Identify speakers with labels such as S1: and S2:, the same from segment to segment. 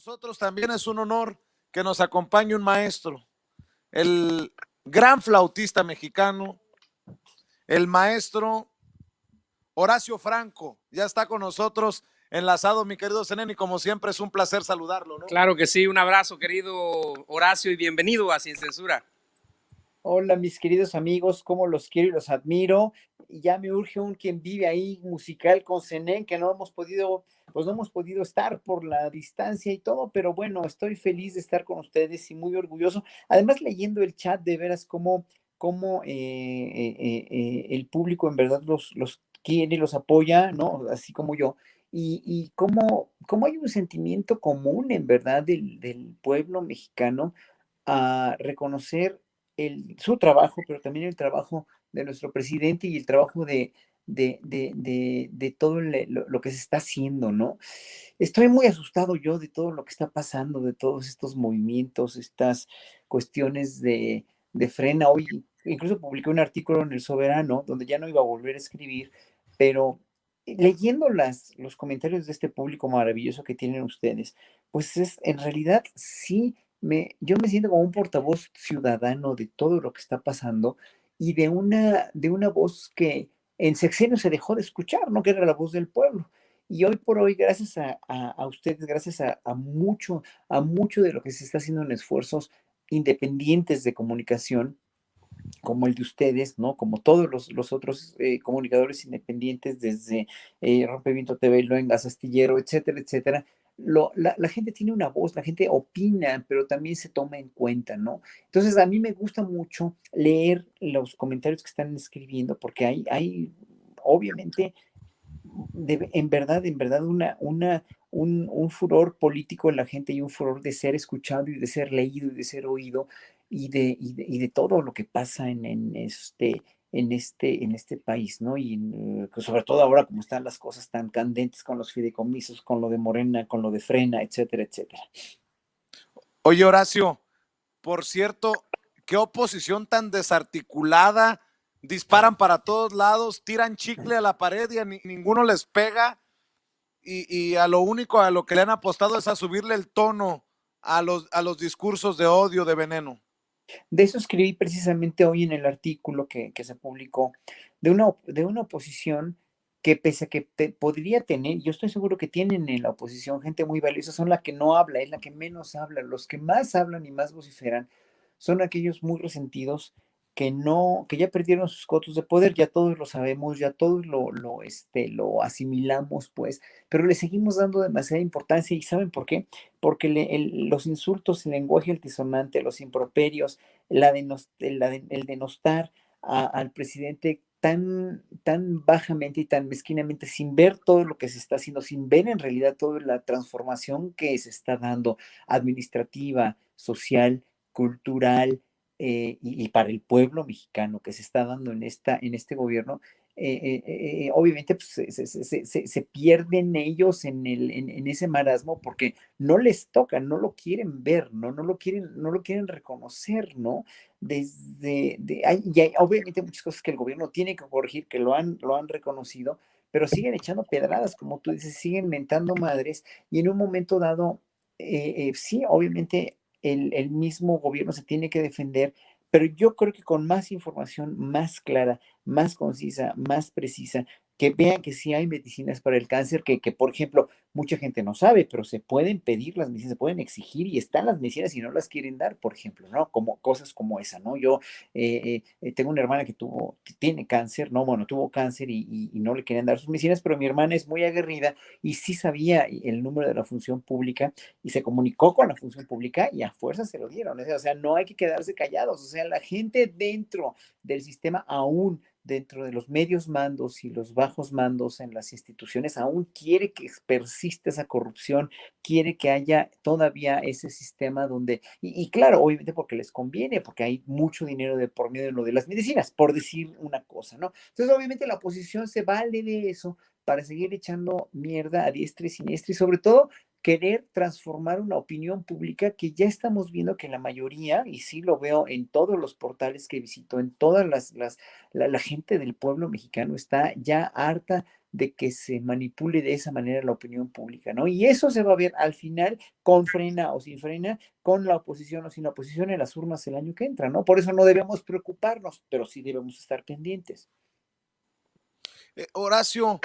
S1: nosotros también es un honor que nos acompañe un maestro, el gran flautista mexicano, el maestro Horacio Franco. Ya está con nosotros enlazado, mi querido Zenén, y como siempre es un placer saludarlo, ¿no?
S2: Claro que sí, un abrazo, querido Horacio, y bienvenido a Sin Censura.
S3: Hola, mis queridos amigos, cómo los quiero y los admiro. Y ya me urge un quien vive ahí musical con Zenén, que no hemos podido, pues no hemos podido estar por la distancia y todo, pero bueno, estoy feliz de estar con ustedes y muy orgulloso. Además, leyendo el chat, de veras cómo el público en verdad los quiere y los apoya, ¿no? Así como yo. Y cómo hay un sentimiento común, en verdad, del pueblo mexicano a reconocer su trabajo, pero también el trabajo de nuestro presidente y el trabajo de todo lo que se está haciendo, ¿no? Estoy muy asustado yo de todo lo que está pasando, de todos estos movimientos, estas cuestiones de frena. Hoy incluso publiqué un artículo en El Soberano donde ya no iba a volver a escribir, pero leyendo los comentarios de este público maravilloso que tienen ustedes, pues en realidad sí yo me siento como un portavoz ciudadano de todo lo que está pasando y de una voz que en sexenio se dejó de escuchar, ¿no? Que era la voz del pueblo. Y hoy por hoy, gracias a ustedes, gracias a mucho de lo que se está haciendo en esfuerzos independientes de comunicación, como el de ustedes, ¿no? Como todos los otros comunicadores independientes, desde Rompeviento TV, Loengas, Astillero, etcétera, etcétera. La gente tiene una voz, la gente opina, pero también se toma en cuenta, ¿no? Entonces, a mí me gusta mucho leer los comentarios que están escribiendo, porque hay obviamente, en verdad, un furor político en la gente y un furor de ser escuchado y de ser leído y de ser oído y de todo lo que pasa en este país, ¿no? Y pues, sobre todo ahora como están las cosas tan candentes con los fideicomisos, con lo de Morena, con lo de Frena, etcétera, etcétera.
S1: Oye, Horacio, por cierto, qué oposición tan desarticulada, disparan para todos lados, tiran chicle a la pared y ninguno les pega, y a lo único a lo que le han apostado es a subirle el tono a los discursos de odio, de veneno.
S3: De eso escribí precisamente hoy en el artículo que se publicó, de una oposición que pese a que podría tener, yo estoy seguro que tienen en la oposición gente muy valiosa, son la que no habla, es la que menos habla, los que más hablan y más vociferan son aquellos muy resentidos que ya perdieron sus cotos de poder, ya todos lo sabemos, ya todos lo asimilamos, pues, pero le seguimos dando demasiada importancia. ¿Y saben por qué? Porque los insultos, el lenguaje altisonante, los improperios, el denostar al presidente tan bajamente y tan mezquinamente, sin ver todo lo que se está haciendo, sin ver en realidad toda la transformación que se está dando, administrativa, social, cultural, y para el pueblo mexicano que se está dando en este gobierno. Obviamente pues, se pierden ellos en ese marasmo porque no les toca, no lo quieren ver, no lo quieren reconocer, ¿no? Y hay obviamente muchas cosas que el gobierno tiene que corregir, que lo han reconocido, pero siguen echando pedradas, como tú dices, siguen mentando madres, y en un momento dado, sí, obviamente el mismo gobierno se tiene que defender, pero yo creo que con más información, más clara, más concisa, más precisa, que vean que sí hay medicinas para el cáncer, que por ejemplo, mucha gente no sabe, pero se pueden pedir las medicinas, se pueden exigir y están las medicinas y no las quieren dar, por ejemplo, ¿no? Como cosas como esa, ¿no? Yo tengo una hermana que tiene cáncer, ¿no? Bueno, tuvo cáncer y no le querían dar sus medicinas, pero mi hermana es muy aguerrida y sí sabía el número de la función pública y se comunicó con la función pública y a fuerza se lo dieron. O sea, no hay que quedarse callados. O sea, la gente dentro del sistema, aún dentro de los medios mandos y los bajos mandos en las instituciones, aún quiere que persista esa corrupción, quiere que haya todavía ese sistema y claro, obviamente porque les conviene, porque hay mucho dinero de por medio de lo de las medicinas, por decir una cosa, ¿no? Entonces, obviamente la oposición se vale de eso para seguir echando mierda a diestra y siniestra y sobre todo querer transformar una opinión pública que ya estamos viendo que la mayoría, y sí lo veo en todos los portales que visito, en todas la gente del pueblo mexicano está ya harta de que se manipule de esa manera la opinión pública, ¿no? Y eso se va a ver al final con frena o sin frena, con la oposición o sin la oposición en las urnas el año que entra, ¿no? Por eso no debemos preocuparnos, pero sí debemos estar pendientes.
S1: Horacio,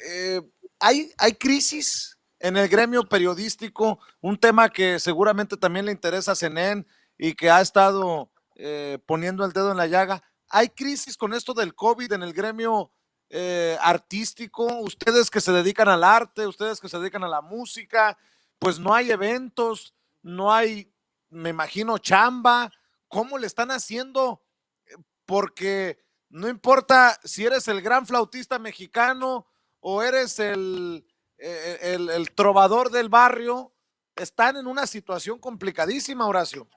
S1: eh, hay crisis en el gremio periodístico, un tema que seguramente también le interesa a Zenén y que ha estado poniendo el dedo en la llaga. ¿Hay crisis con esto del COVID en el gremio artístico? Ustedes que se dedican al arte, ustedes que se dedican a la música, pues no hay eventos, no hay, me imagino, chamba. ¿Cómo le están haciendo? Porque no importa si eres el gran flautista mexicano o eres el trovador del barrio, están en una situación complicadísima, Horacio.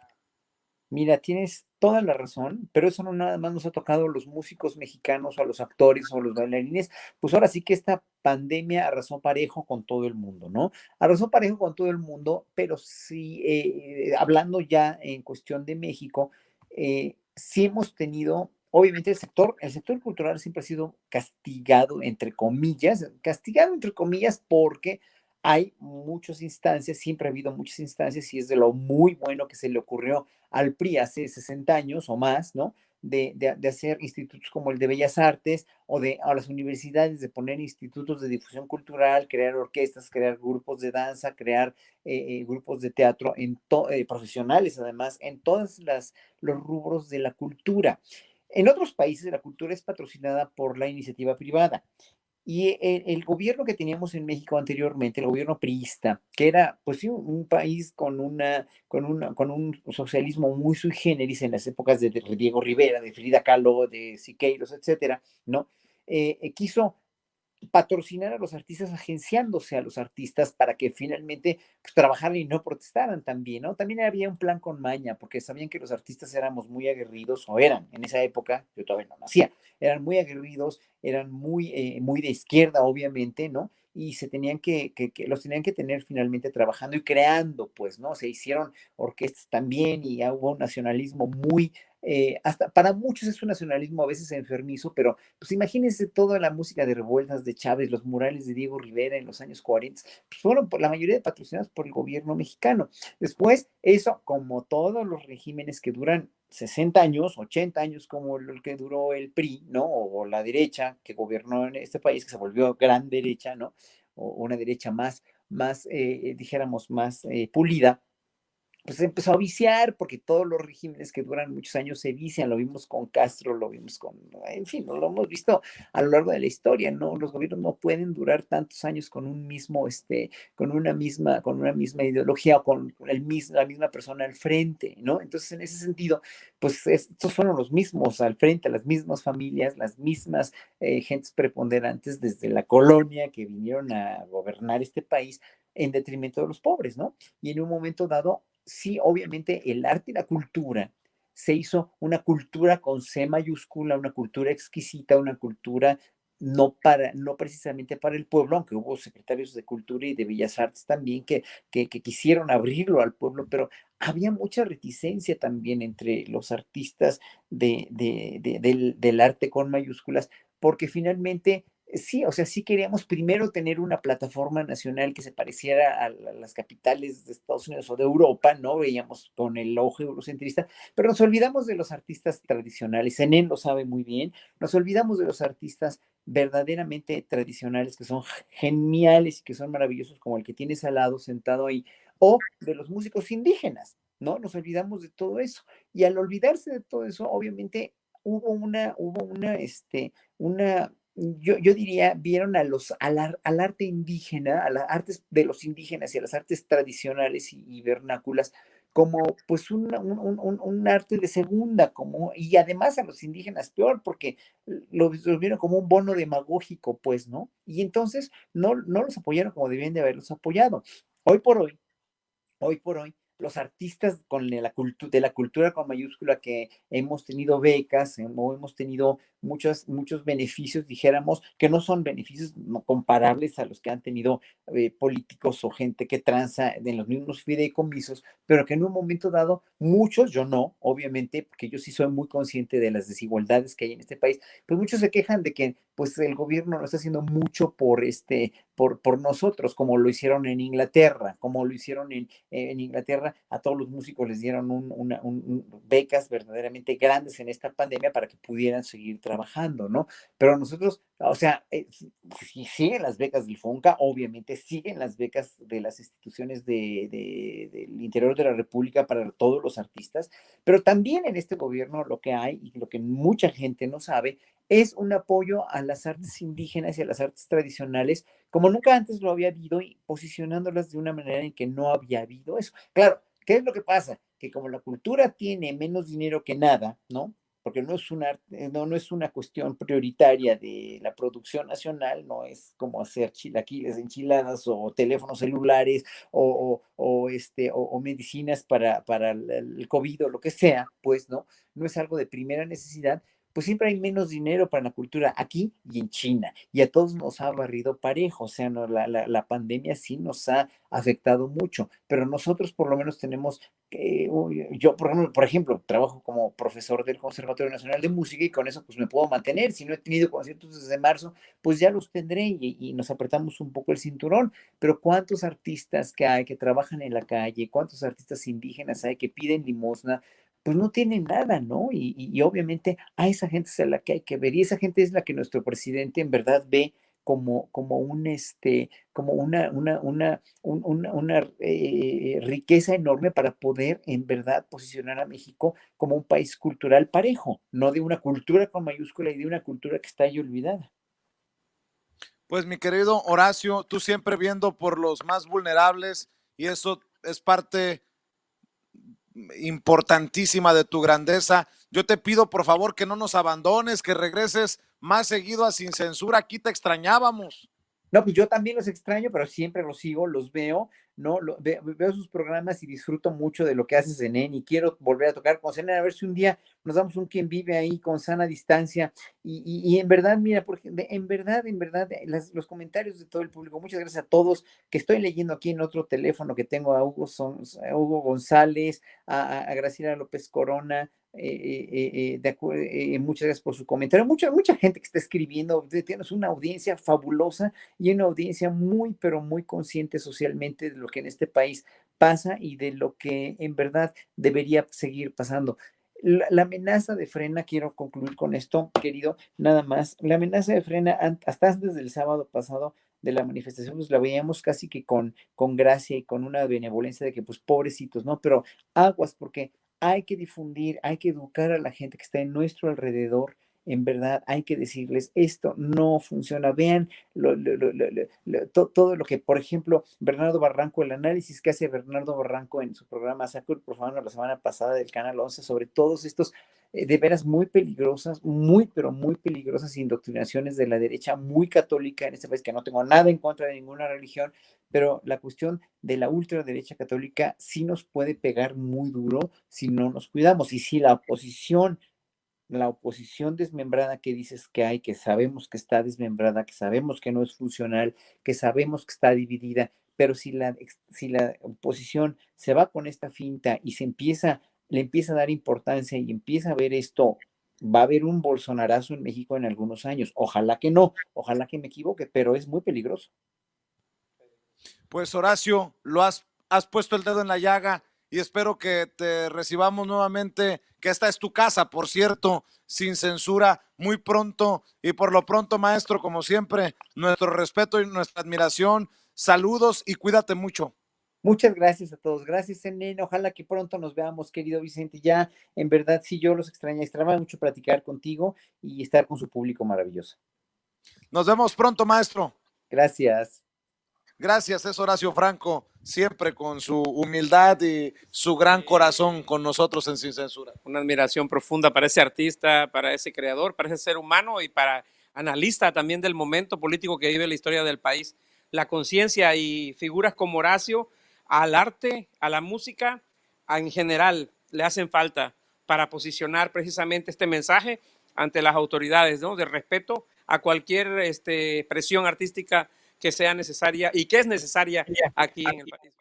S3: Mira, tienes toda la razón, pero eso no nada más nos ha tocado a los músicos mexicanos o a los actores o a los bailarines, pues ahora sí que esta pandemia arrasó parejo con todo el mundo, ¿no? Arrasó parejo con todo el mundo, pero sí, hablando ya en cuestión de México, sí hemos tenido, obviamente el sector cultural siempre ha sido castigado entre comillas, porque hay muchas instancias, siempre ha habido muchas instancias y es de lo muy bueno que se le ocurrió al PRI hace 60 años o más, ¿no? De hacer institutos como el de Bellas Artes o de a las universidades de poner institutos de difusión cultural, crear orquestas, crear grupos de danza, crear grupos de teatro profesionales, además, en todos los rubros de la cultura. En otros países la cultura es patrocinada por la iniciativa privada. Y el gobierno que teníamos en México anteriormente, el gobierno priista, que era pues sí un país con un socialismo muy sui generis en las épocas de Diego Rivera, de Frida Kahlo, de Siqueiros, etcétera, ¿no? Quiso patrocinar a los artistas, agenciándose a los artistas para que finalmente pues, trabajaran y no protestaran también, ¿no? También había un plan con maña, porque sabían que los artistas éramos muy aguerridos, o eran en esa época, yo todavía no nacía, eran muy aguerridos, eran muy de izquierda, obviamente, ¿no? Y se tenían que los tenían que tener finalmente trabajando y creando, pues, ¿no? Se hicieron orquestas también y hubo un nacionalismo hasta para muchos es un nacionalismo a veces enfermizo, pero pues imagínense toda la música de revueltas de Chávez, los murales de Diego Rivera en los años 40, pues fueron por la mayoría de patrocinados por el gobierno mexicano. Después, eso, como todos los regímenes que duran 60 años, 80 años, como el que duró el PRI, ¿no? O la derecha que gobernó en este país, que se volvió gran derecha, ¿no? O una derecha dijéramos, más pulida, pues se empezó a viciar, porque todos los regímenes que duran muchos años se vician, lo vimos con Castro, lo vimos en fin, lo hemos visto a lo largo de la historia, ¿no? Los gobiernos no pueden durar tantos años con un mismo, con una misma ideología o con la misma persona al frente, ¿no? Entonces, en ese sentido, pues estos fueron los mismos al frente, las mismas familias, las mismas gentes preponderantes desde la colonia que vinieron a gobernar este país en detrimento de los pobres, ¿no? Y en un momento dado, sí, obviamente el arte y la cultura se hizo una cultura con C mayúscula, una cultura exquisita, una cultura no precisamente para el pueblo, aunque hubo secretarios de cultura y de bellas artes también que quisieron abrirlo al pueblo, pero había mucha reticencia también entre los artistas del arte con mayúsculas, porque finalmente sí, o sea, sí queríamos primero tener una plataforma nacional que se pareciera a las capitales de Estados Unidos o de Europa, ¿no? Veíamos con el ojo eurocentrista, pero nos olvidamos de los artistas tradicionales, Zenén lo sabe muy bien, nos olvidamos de los artistas verdaderamente tradicionales que son geniales y que son maravillosos, como el que tienes al lado sentado ahí, o de los músicos indígenas, ¿no? Nos olvidamos de todo eso. Y al olvidarse de todo eso, obviamente yo diría, vieron al arte indígena, a las artes de los indígenas y a las artes tradicionales y vernáculas como pues un arte de segunda, y además a los indígenas peor, porque los vieron como un bono demagógico, pues, ¿no? Y entonces no los apoyaron como debían de haberlos apoyado. Hoy por hoy, los artistas de la cultura con mayúscula que hemos tenido becas o hemos tenido muchos beneficios, dijéramos, que no son beneficios comparables a los que han tenido políticos o gente que tranza en los mismos fideicomisos, pero que en un momento dado, muchos, yo no, obviamente, porque yo sí soy muy consciente de las desigualdades que hay en este país, pues muchos se quejan de que pues el gobierno no está haciendo mucho por nosotros, como lo hicieron en Inglaterra, como lo hicieron en Inglaterra, a todos los músicos les dieron becas verdaderamente grandes en esta pandemia para que pudieran seguir trabajando, ¿no? Pero nosotros, o sea, si siguen las becas del FONCA, obviamente siguen las becas de las instituciones del interior de la República para todos los artistas, pero también en este gobierno lo que hay y lo que mucha gente no sabe es un apoyo a las artes indígenas y a las artes tradicionales como nunca antes lo había habido y posicionándolas de una manera en que no había habido eso. Claro, ¿qué es lo que pasa? Que como la cultura tiene menos dinero que nada, ¿no? Porque no es una cuestión prioritaria de la producción nacional, no es como hacer chilaquiles, enchiladas o teléfonos celulares o medicinas para el COVID o lo que sea, pues, ¿no? No es algo de primera necesidad, pues siempre hay menos dinero para la cultura aquí y en China. Y a todos nos ha barrido parejo, o sea, no, la pandemia sí nos ha afectado mucho, pero nosotros por lo menos tenemos, yo por ejemplo, trabajo como profesor del Conservatorio Nacional de Música y con eso pues me puedo mantener. Si no he tenido conciertos desde marzo, pues ya los tendré y nos apretamos un poco el cinturón. Pero ¿cuántos artistas que hay que trabajan en la calle? ¿Cuántos artistas indígenas hay que piden limosna? Pues no tienen nada, ¿no? Y obviamente a esa gente es a la que hay que ver, y esa gente es la que nuestro presidente en verdad ve como como una riqueza enorme para poder en verdad posicionar a México como un país cultural parejo, no de una cultura con mayúscula y de una cultura que está ahí olvidada.
S1: Pues mi querido Horacio, tú siempre viendo por los más vulnerables y eso es parte importantísima de tu grandeza. Yo te pido por favor que no nos abandones, que regreses más seguido a Sin Censura. Aquí te extrañábamos.
S3: No, pues yo también los extraño, pero siempre los sigo, los veo, ¿no? Veo sus programas y disfruto mucho de lo que haces en él y quiero volver a tocar con Zen, a ver si un día nos damos un quien vive ahí con sana distancia. Y en verdad, mira, porque en verdad, los comentarios de todo el público, muchas gracias a todos que estoy leyendo aquí en otro teléfono que tengo a Hugo González, a Graciela López Corona, muchas gracias por su comentario. Mucha gente que está escribiendo, tienes una audiencia fabulosa y una audiencia muy, pero muy consciente socialmente de lo que en este país pasa y de lo que en verdad debería seguir pasando. La amenaza de Frena, quiero concluir con esto, querido, nada más. La amenaza de Frena, hasta antes del sábado pasado de la manifestación, pues la veíamos casi que con gracia y con una benevolencia de que, pues, pobrecitos, ¿no? Pero aguas, porque hay que difundir, hay que educar a la gente que está en nuestro alrededor. En verdad, hay que decirles, esto no funciona. Vean todo lo que, por ejemplo, Bernardo Barranco, el análisis que hace Bernardo Barranco en su programa Sacro y Profano la semana pasada del Canal 11 sobre todos estos de veras muy peligrosas, muy, pero muy peligrosas indoctrinaciones de la derecha muy católica en este país, que no tengo nada en contra de ninguna religión, pero la cuestión de la ultraderecha católica sí nos puede pegar muy duro si no nos cuidamos. Y si la oposición desmembrada que dices que hay, que sabemos que está desmembrada, que sabemos que no es funcional, que sabemos que está dividida, pero si la oposición se va con esta finta y le empieza a dar importancia y empieza a ver esto, va a haber un bolsonarazo en México en algunos años. Ojalá que no, ojalá que me equivoque, pero es muy peligroso.
S1: Pues Horacio, has puesto el dedo en la llaga y espero que te recibamos nuevamente, que esta es tu casa, por cierto, Sin Censura, muy pronto. Y por lo pronto, maestro, como siempre, nuestro respeto y nuestra admiración. Saludos y cuídate mucho.
S3: Muchas gracias a todos. Gracias, Enen. Ojalá que pronto nos veamos, querido Vicente. Ya, en verdad, sí, yo los extrañaba mucho platicar contigo y estar con su público maravilloso.
S1: Nos vemos pronto, maestro.
S3: Gracias.
S1: Gracias, es Horacio Franco, siempre con su humildad y su gran corazón con nosotros en Sin Censura.
S2: Una admiración profunda para ese artista, para ese creador, para ese ser humano y para analista también del momento político que vive la historia del país. La conciencia y figuras como Horacio al arte, a la música, en general le hacen falta para posicionar precisamente este mensaje ante las autoridades, ¿no? De respeto a cualquier presión artística que sea necesaria y que es necesaria aquí en el país.